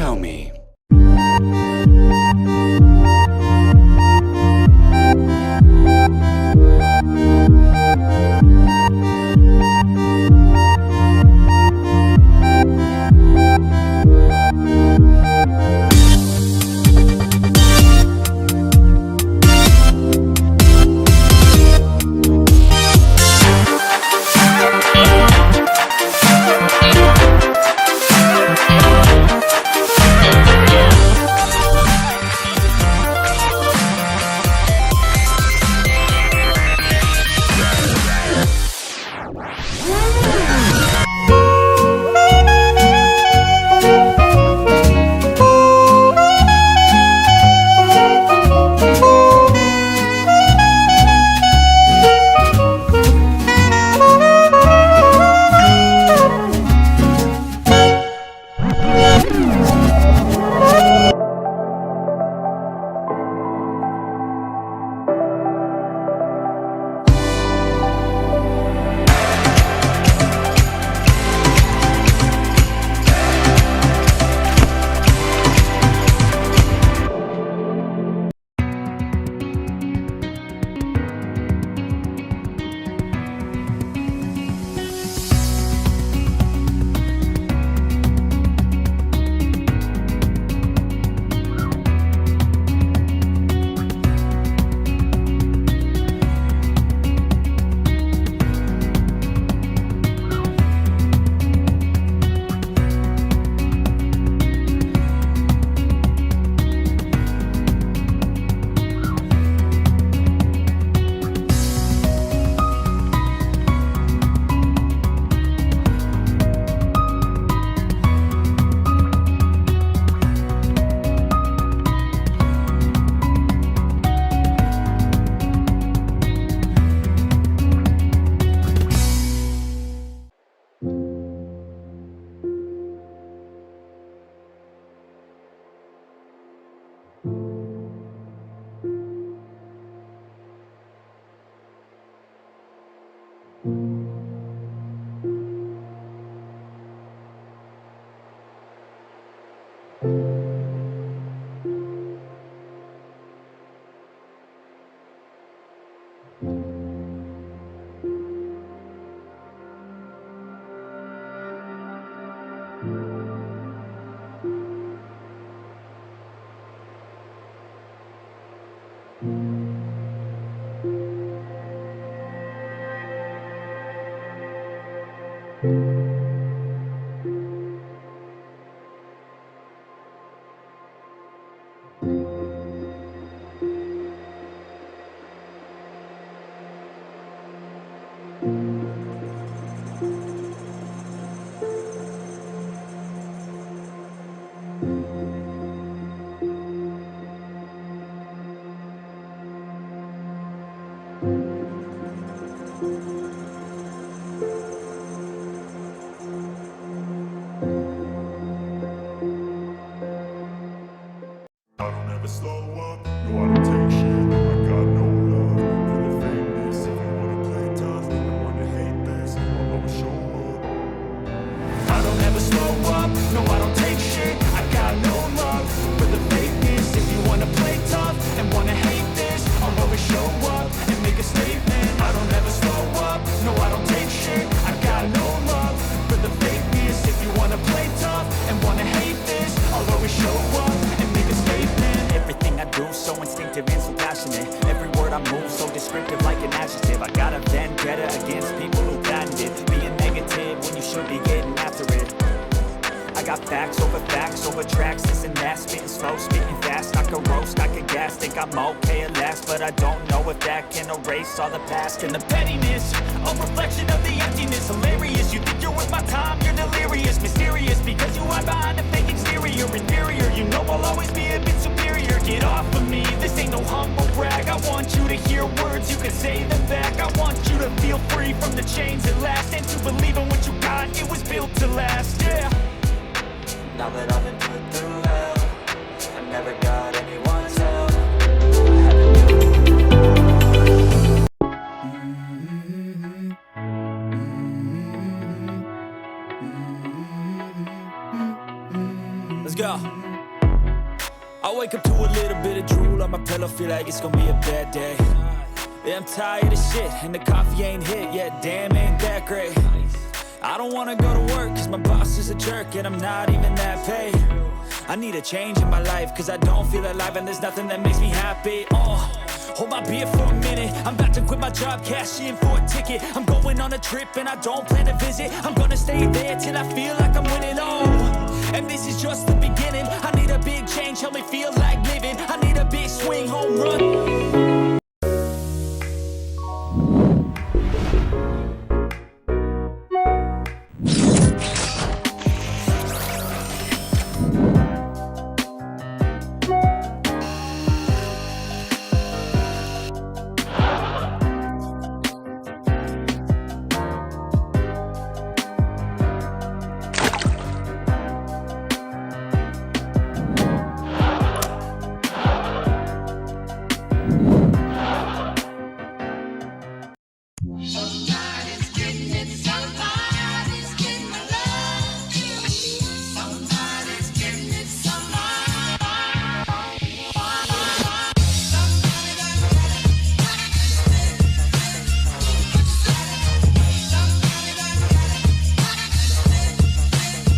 Xiaomi. I don't ever slow up, no I don't take shit, I got no love for the fakeness. If you wanna play tough and wanna hate this, I'll always show up. I don't ever slow up, no I don't take shit, I got no love for the fakeness. If you wanna play tough and wanna hate this, I'll always show up and make a statement. I don't ever slow up, no I don't take shit, I got no love for the fakeness. If you wanna play tough and wanna hate this, I'll always show up and make a statement. Everything I do so instinctive and so passionate. Every word I move so descriptive like an adjective. I got a vendetta against people who patented being negative when you should be getting after it. I got facts over tracks, this and that. Spitting slow, spitting fast, I could roast, I could gas. Think I'm okay at last, but I don't know if that can erase all the past. And the pettiness, a reflection of the emptiness. Hilarious, you think you're worth my time, you're delirious. Mysterious, because you hide behind a fake exterior. Inferior, you know I'll always be a bit superior. Get off of me, this ain't no humble brag. I want you to hear words, you can say them back. I want you to feel free from the chains at last, and to believe in what you got, it was built to last, yeah. Now that I've been put through hell, I never got anyone's help. Let's go. I wake up to a little bit of drool on my pillow, feel like it's gonna be a bad day. Yeah, I'm tired of shit, and the coffee ain't hit yet, damn, ain't that great. I don't wanna go to work, cause my boss is a jerk, and I'm not even that paid. I need a change in my life, cause I don't feel alive, and there's nothing that makes me happy. Hold my beer for a minute, I'm about to quit my job, cash in for a ticket. I'm going on a trip, and I don't plan to visit. I'm gonna stay there till I feel like I'm winning, and this is just the beginning. I need a big change, help me feel like living.